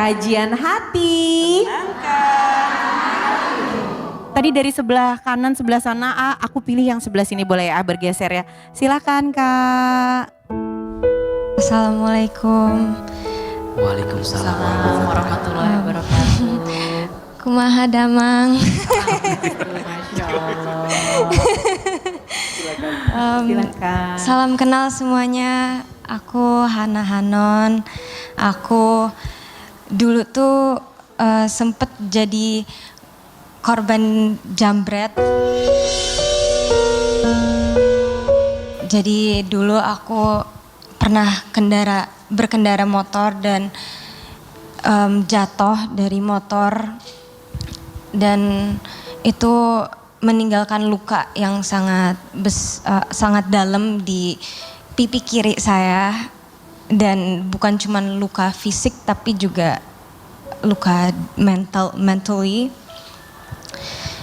Kajian hati. Tadi dari sebelah kanan, sebelah sana, aku pilih yang sebelah sini boleh ya, bergeser ya. Silakan Kak. Assalamualaikum. Waalaikumsalam Warahmatullahi wabarakatuh. Kumaha damang. Masya Allah. Silakan. Salam kenal semuanya. Aku Hana Hanon. Aku dulu tuh sempet jadi korban jambret. Jadi dulu aku pernah berkendara motor dan jatuh dari motor dan itu meninggalkan luka yang sangat dalam di pipi kiri saya, dan bukan cuma luka fisik tapi juga luka mentally.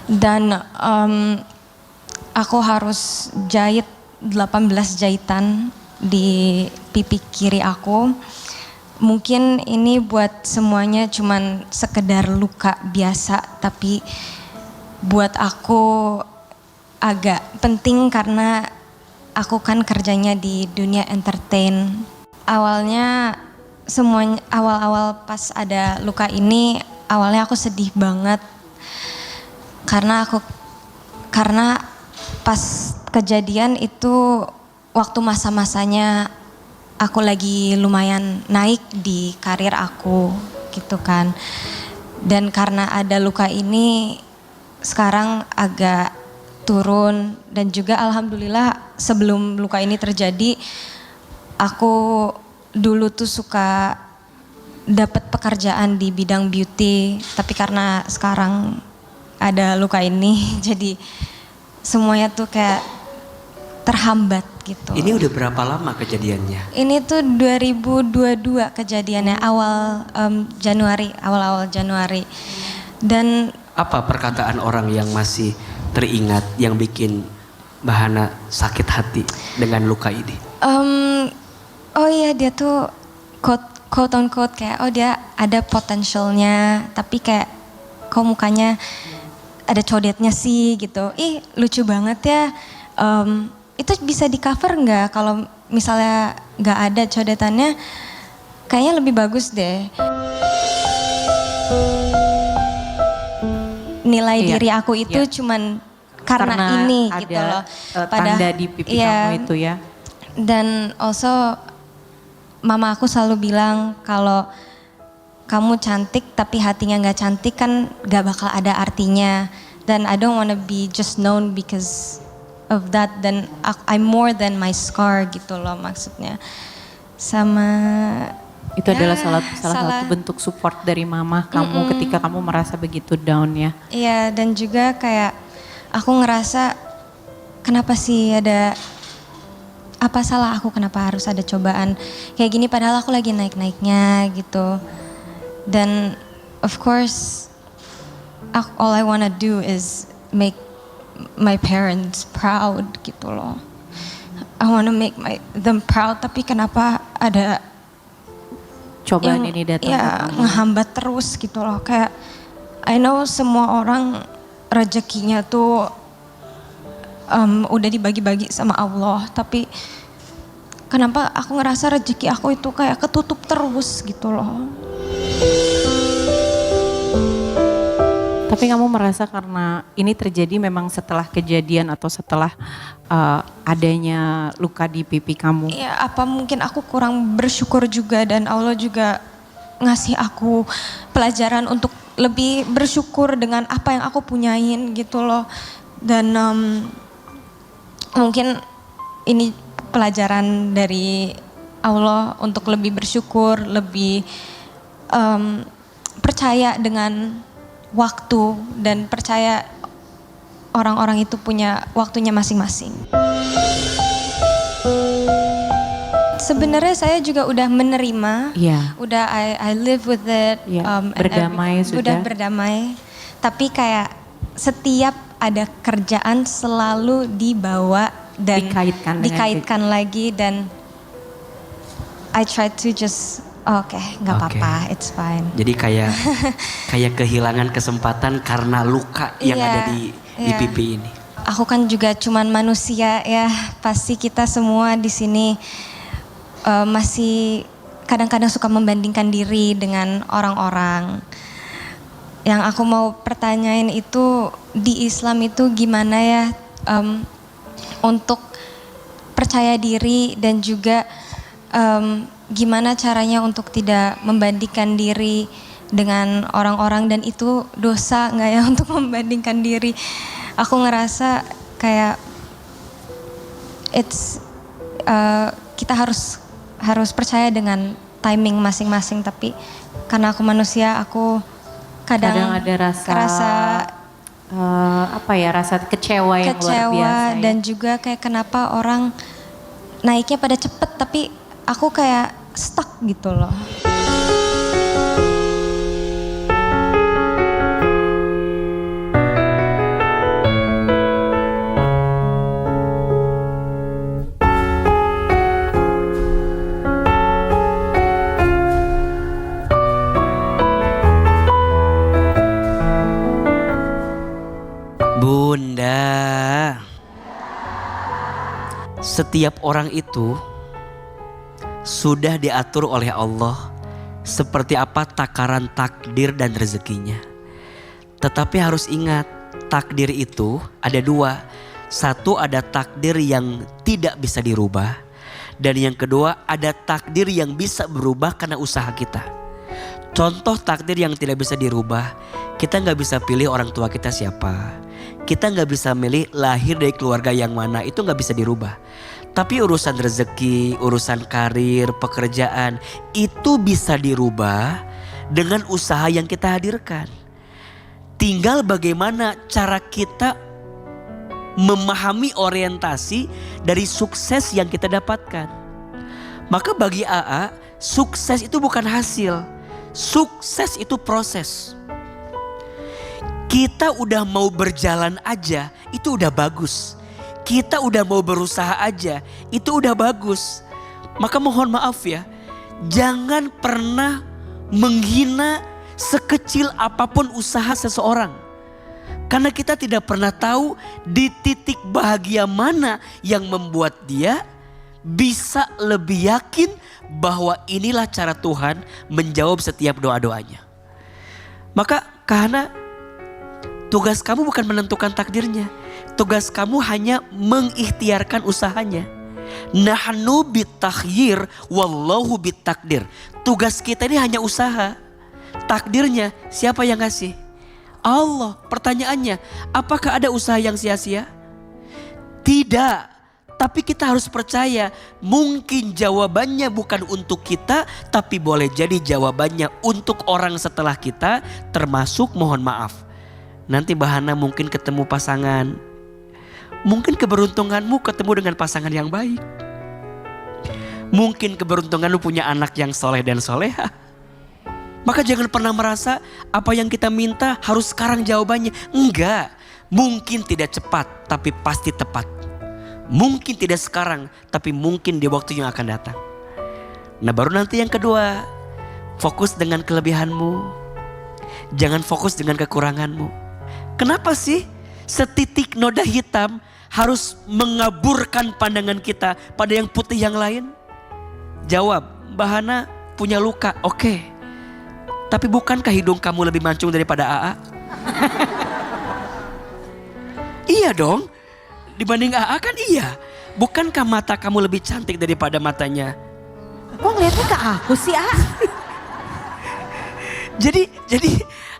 Dan aku harus jahit 18 jahitan di pipi kiri aku. Mungkin ini buat semuanya cuman sekedar luka biasa, tapi buat aku agak penting karena aku kan kerjanya di dunia entertain. Awalnya awal pas ada luka ini, awalnya aku sedih banget karena pas kejadian itu waktu masa-masanya aku lagi lumayan naik di karir aku gitu kan. Dan karena ada luka ini sekarang agak turun, dan juga alhamdulillah sebelum luka ini terjadi aku dulu tuh suka dapat pekerjaan di bidang beauty, tapi karena sekarang ada luka ini jadi semuanya tuh kayak terhambat gitu. Ini udah berapa lama kejadiannya? Ini tuh 2022 kejadiannya, awal awal Januari. Dan Apa perkataan orang yang masih teringat yang bikin Mbak Hana sakit hati dengan luka ini? Oh iya, dia tuh quote on quote kayak dia ada potensialnya, tapi kayak kok mukanya ada codetnya sih gitu. Ih lucu banget ya. Itu bisa di cover nggak kalau misalnya nggak ada codetannya? Kayaknya lebih bagus deh. Nilai diri aku itu cuman karena ini ada gitu loh. Tanda di pipi kamu itu ya. Dan also mama aku selalu bilang kalau kamu cantik tapi hatinya nggak cantik kan nggak bakal ada artinya. Dan I don't wanna be just known because of that. Dan I'm more than my scar gitu loh maksudnya. Sama itu adalah salah satu bentuk support dari mama kamu ketika kamu merasa begitu down ya. Iya, dan juga kayak aku ngerasa kenapa sih apa salah aku, kenapa harus ada cobaan kayak gini padahal aku lagi naik-naiknya gitu. Dan of course all I wanna do is make my parents proud gitu loh. I wanna make them proud, tapi kenapa ada cobaan ini datang ya ngehambat terus gitu loh. Kayak I know semua orang rezekinya tuh udah dibagi-bagi sama Allah, tapi kenapa aku ngerasa rezeki aku itu kayak ketutup terus gitu loh. Tapi kamu merasa karena ini terjadi memang setelah kejadian atau setelah adanya luka di pipi kamu? Ya apa mungkin aku kurang bersyukur juga, dan Allah juga ngasih aku pelajaran untuk lebih bersyukur dengan apa yang aku punyain gitu loh. Dan mungkin ini pelajaran dari Allah untuk lebih bersyukur, lebih percaya dengan waktu, dan percaya orang-orang itu punya waktunya masing-masing. Sebenarnya saya juga udah menerima, udah I live with it, berdamai sudah. Udah berdamai. Tapi kayak setiap ada kerjaan selalu dibawa dan dikaitkan lagi, dan I try to just Oke, nggak Oke. apa-apa, it's fine. Jadi kayak kehilangan kesempatan karena luka yang Iya, ada di iya. pipi ini. Aku kan juga cuman manusia ya, pasti kita semua di sini masih kadang-kadang suka membandingkan diri dengan orang-orang. Yang aku mau pertanyain itu di Islam itu gimana ya untuk percaya diri dan juga gimana caranya untuk tidak membandingkan diri dengan orang-orang, dan itu dosa nggak ya untuk membandingkan diri? Aku ngerasa kayak kita harus percaya dengan timing masing-masing, tapi karena aku manusia, aku kadang ada rasa rasa kecewa yang luar biasa. dan juga kayak kenapa orang naiknya pada cepet tapi aku kayak stuck gitu loh. Bunda, setiap orang itu sudah diatur oleh Allah seperti apa takaran takdir dan rezekinya. Tetapi harus ingat, takdir itu ada dua. Satu, ada takdir yang tidak bisa dirubah. Dan yang kedua, ada takdir yang bisa berubah karena usaha kita. Contoh takdir yang tidak bisa dirubah, kita nggak bisa pilih orang tua kita siapa. Kita nggak bisa milih lahir dari keluarga yang mana, itu nggak bisa dirubah. Tapi urusan rezeki, urusan karir, pekerjaan, itu bisa dirubah dengan usaha yang kita hadirkan. Tinggal bagaimana cara kita memahami orientasi dari sukses yang kita dapatkan. Maka bagi AA, sukses itu bukan hasil. Sukses itu proses. Kita udah mau berjalan aja, itu udah bagus. Kita udah mau berusaha aja, itu udah bagus. Maka mohon maaf ya, jangan pernah menghina sekecil apapun usaha seseorang. Karena kita tidak pernah tahu di titik bahagia mana yang membuat dia bisa lebih yakin bahwa inilah cara Tuhan menjawab setiap doa-doanya. Maka Kahana, tugas kamu bukan menentukan takdirnya. Tugas kamu hanya mengikhtiarkan usahanya. Nahnu bitakhyir wallahu bitakdir. Tugas kita ini hanya usaha. Takdirnya siapa yang ngasih? Allah. Pertanyaannya, apakah ada usaha yang sia-sia? Tidak. Tapi kita harus percaya, mungkin jawabannya bukan untuk kita, tapi boleh jadi jawabannya untuk orang setelah kita, termasuk mohon maaf. Nanti Bahana mungkin ketemu pasangan. Mungkin keberuntunganmu ketemu dengan pasangan yang baik. Mungkin keberuntunganmu punya anak yang soleh dan soleha. Maka jangan pernah merasa apa yang kita minta harus sekarang jawabannya. Enggak, mungkin tidak cepat tapi pasti tepat. Mungkin tidak sekarang tapi mungkin di waktu yang akan datang. Nah baru nanti yang kedua, fokus dengan kelebihanmu. Jangan fokus dengan kekuranganmu. Kenapa sih setitik noda hitam harus mengaburkan pandangan kita pada yang putih yang lain? Jawab, Bahana punya luka, oke. Tapi bukankah hidung kamu lebih mancung daripada AA? Iya dong, dibanding AA kan iya. Bukankah mata kamu lebih cantik daripada matanya? Kok ngeliatnya ke aku sih, A? Jadi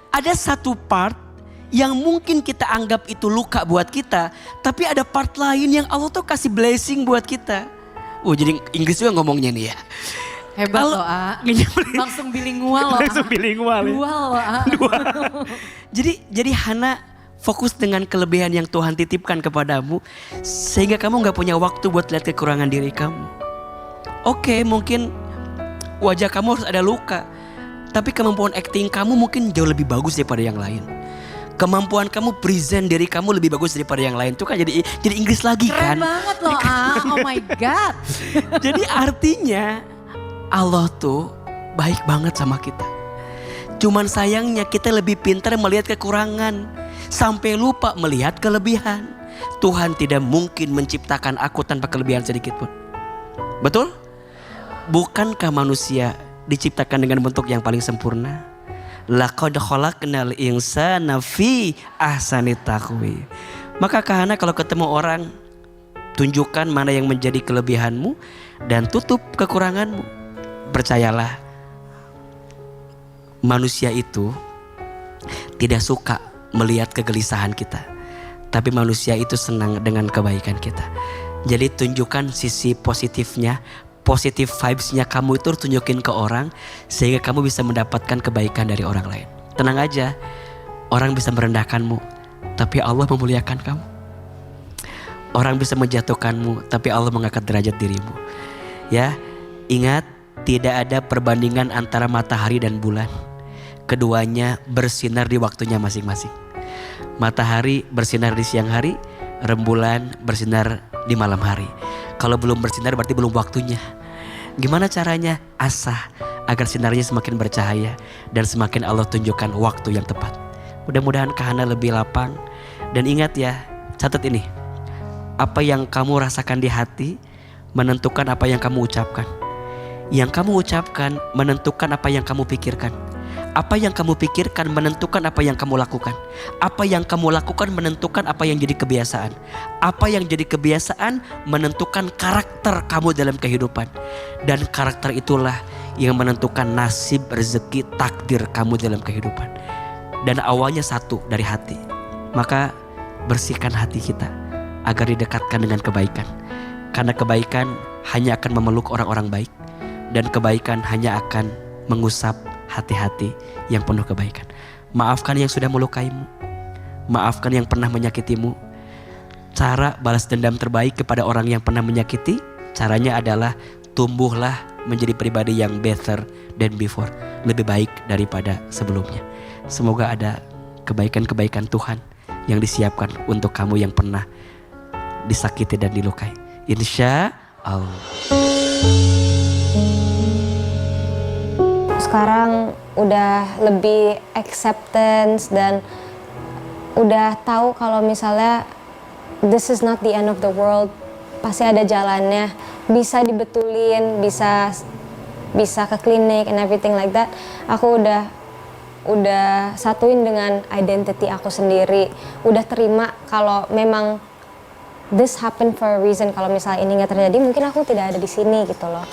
ada satu part yang mungkin kita anggap itu luka buat kita, tapi ada part lain yang Allah tuh kasih blessing buat kita. Jadi Inggris juga ngomongnya nih ya. Hebat loh, A. Langsung bilingual loh. Langsung bilingual. Dual loh, A. Jadi Hana fokus dengan kelebihan yang Tuhan titipkan kepadamu, sehingga kamu gak punya waktu buat lihat kekurangan diri kamu. Oke, mungkin wajah kamu harus ada luka, tapi kemampuan acting kamu mungkin jauh lebih bagus daripada yang lain. Kemampuan kamu present diri kamu lebih bagus daripada yang lain. Itu kan jadi Inggris lagi kan. Keren banget loh, A. Oh my God. Jadi artinya Allah tuh baik banget sama kita. Cuman sayangnya kita lebih pintar melihat kekurangan sampai lupa melihat kelebihan. Tuhan tidak mungkin menciptakan aku tanpa kelebihan sedikit pun. Betul? Bukankah manusia diciptakan dengan bentuk yang paling sempurna? Laqad khalaqnal insana fi ahsani taqwim. Maka Kahana kalau ketemu orang, tunjukkan mana yang menjadi kelebihanmu dan tutup kekuranganmu. Percayalah, manusia itu tidak suka melihat kegelisahan kita, tapi manusia itu senang dengan kebaikan kita. Jadi tunjukkan sisi positifnya, positive vibes-nya kamu itu tunjukin ke orang sehingga kamu bisa mendapatkan kebaikan dari orang lain. Tenang aja, orang bisa merendahkanmu, tapi Allah memuliakan kamu. Orang bisa menjatuhkanmu, tapi Allah mengangkat derajat dirimu. Ya, ingat, tidak ada perbandingan antara matahari dan bulan. Keduanya bersinar di waktunya masing-masing. Matahari bersinar di siang hari, rembulan bersinar di malam hari. Kalau belum bersinar berarti belum waktunya. Gimana caranya? Asah agar sinarnya semakin bercahaya dan semakin Allah tunjukkan waktu yang tepat. Mudah-mudahan Kahana lebih lapang. Dan ingat ya, catat ini. Apa yang kamu rasakan di hati menentukan apa yang kamu ucapkan. Yang kamu ucapkan menentukan apa yang kamu pikirkan. Apa yang kamu pikirkan menentukan apa yang kamu lakukan. Apa yang kamu lakukan menentukan apa yang jadi kebiasaan. Apa yang jadi kebiasaan menentukan karakter kamu dalam kehidupan. Dan karakter itulah yang menentukan nasib, rezeki, takdir kamu dalam kehidupan. Dan awalnya satu dari hati. Maka bersihkan hati kita agar didekatkan dengan kebaikan. Karena kebaikan hanya akan memeluk orang-orang baik. Dan kebaikan hanya akan mengusap hati-hati yang penuh kebaikan. Maafkan yang sudah melukaimu. Maafkan yang pernah menyakitimu. Cara balas dendam terbaik kepada orang yang pernah menyakiti, caranya adalah tumbuhlah menjadi pribadi yang better than before. Lebih baik daripada sebelumnya. Semoga ada kebaikan-kebaikan Tuhan yang disiapkan untuk kamu yang pernah disakiti dan dilukai. Insya Allah. Sekarang udah lebih acceptance dan udah tahu kalau misalnya this is not the end of the world, pasti ada jalannya, bisa dibetulin, bisa ke klinik and everything like that. Aku udah satuin dengan identity aku sendiri, udah terima kalau memang this happen for a reason. Kalau misalnya ini nggak terjadi, mungkin aku tidak ada di sini gitu loh.